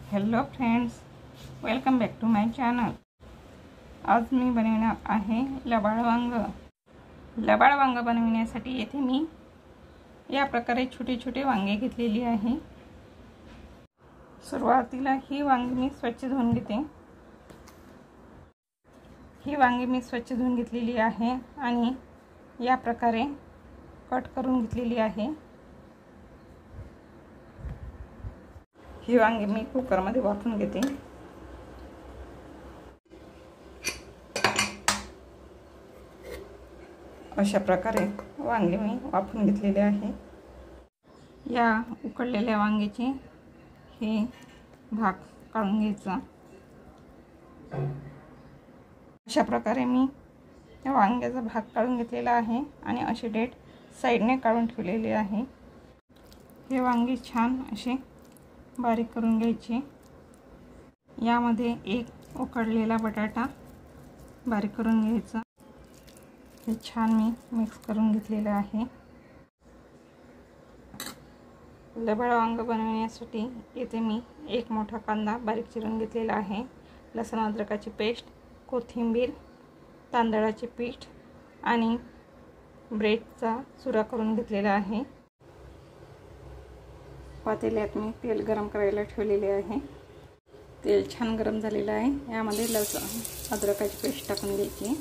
Hello friends, welcome back to my channel. आज मी बनवणार आहे लबाड वांग। लबाड वांग बनवण्यासाठी येथे मी या प्रकारे छोटे छोटे वांगे घेतलेली आहे। सुरुवातीला ही वांगी मी स्वच्छ धुवून घेते। ही वांगी मी स्वच्छ धुवून घेतलेली आहे आणि या प्रकारे कट करून घेतलेली आहे। ही वांगी मी कुकर मध्ये वाफवून घेते। अशा प्रकारे वांगे मी वाफवून घेतलेले आहे। या उकडलेल्या वांग्याचे हे भाग काढून घ्यायचा। अशा प्रकारे मी या वांग्याचा भाग काढून घेतलेला आहे आणि असे डेट साइडने काढून ठेवलेले आहे। हे वांगे छान असे बारीक करून घ्यायचे। यामध्ये एक उकडलेला बटाटा बारीक करून घ्यायचा। हे छान मी मिक्स करून घेतलेले आहे। लबाड वांग बनवण्यासाठी येथे मी एक मोठा कांदा बारीक चिरून घेतलेला आहे। लसूण अद्रकाची पेस्ट, कोथिंबीर, तांदळाचे पीठ आणि ब्रेडचा चुरा करून घेतलेला आहे। पातेल्यात मी तेल गरम करायला ठेवलेले आहे। तेल छान गरम झालेले आहे। यामध्ये लसूण अद्रकाची पेस्ट टाकून घ्यायची।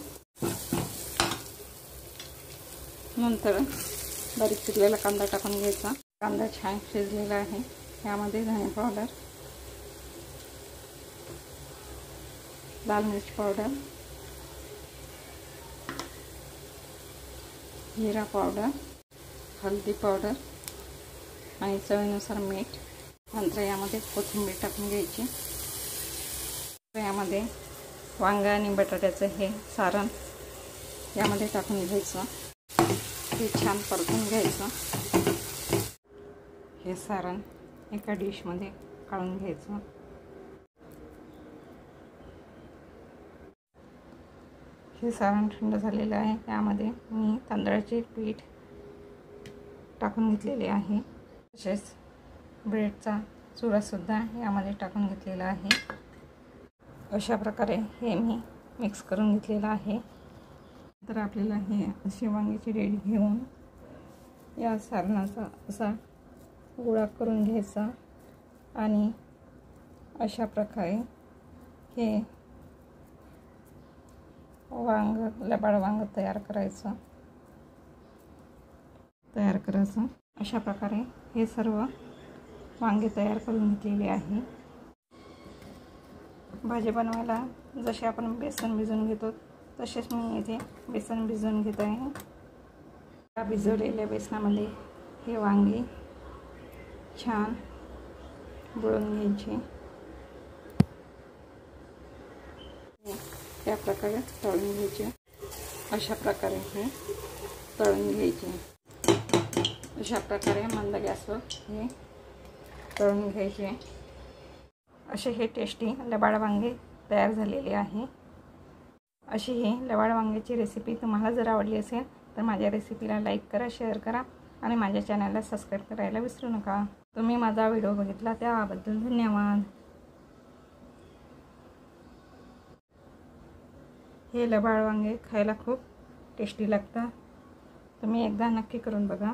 नंतर बारीक चिरलेला कांदा टाकून घ्यायचा। कांदा छान शिजलेला आहे। यामध्ये धने पावडर, लाल मिर्च पावडर, जीरा पावडर, हळदी पावडर आणि चवीनुसार मीठ। नंतर यामध्ये कोथिंबीर टाकून घ्यायची। यामध्ये वांगा आणि बटाट्याचं हे सारण यामध्ये टाकून घ्यायचं। हे छान परतून घ्यायचं। हे सारण एका डिश मध्ये काढून घ्यायचं। हे सारण थंड झालेलं आहे। यामध्ये मी तांदळाचे पीठ टाकून घेतलेले आहे। तसेच ब्रेडचा चुरा सुद्धा यामध्ये टाकून घेतलेला आहे। अशा प्रकारे हे मी मिक्स करून घेतलेलं आहे। तर आपल्याला हे अशी वांग्याची रेडी घेऊन या सारणाचा असा गोळा करून घ्यायचा आणि अशा प्रकारे हे लबाड वांग तयार करायचं। अशा प्रकारे हे सर्व वांगे तयार करून घेतलेले आहे। भाजी बनवायला जसे आपण बेसन भिजवून घेतो तसेच मी इथे बेसन भिजवून घेत आहे। या भिजवलेल्या बेसनामध्ये हे वांगे छान बुडवून घ्यायचे। या प्रकारे तळून घ्यायचे। अशा प्रकारे हे तळून घ्यायचे। अशा प्रकारे मंद गॅसवर हे तळून घ्यायचे। असे हे टेस्टी लबाड वांगे तयार झालेले आहे। अशी ही लबाड वांग्याची रेसिपी तुम्हाला जर आवडली असेल तर माझ्या रेसिपीला लाईक करा, शेअर करा आणि माझ्या चॅनलला सबस्क्राईब करायला विसरू नका। तुम्ही माझा व्हिडिओ बघितला त्याबद्दल धन्यवाद। हे लबाड वांगे खायला खूप टेस्टी लागतात। तुम्ही एकदा नक्की करून बघा।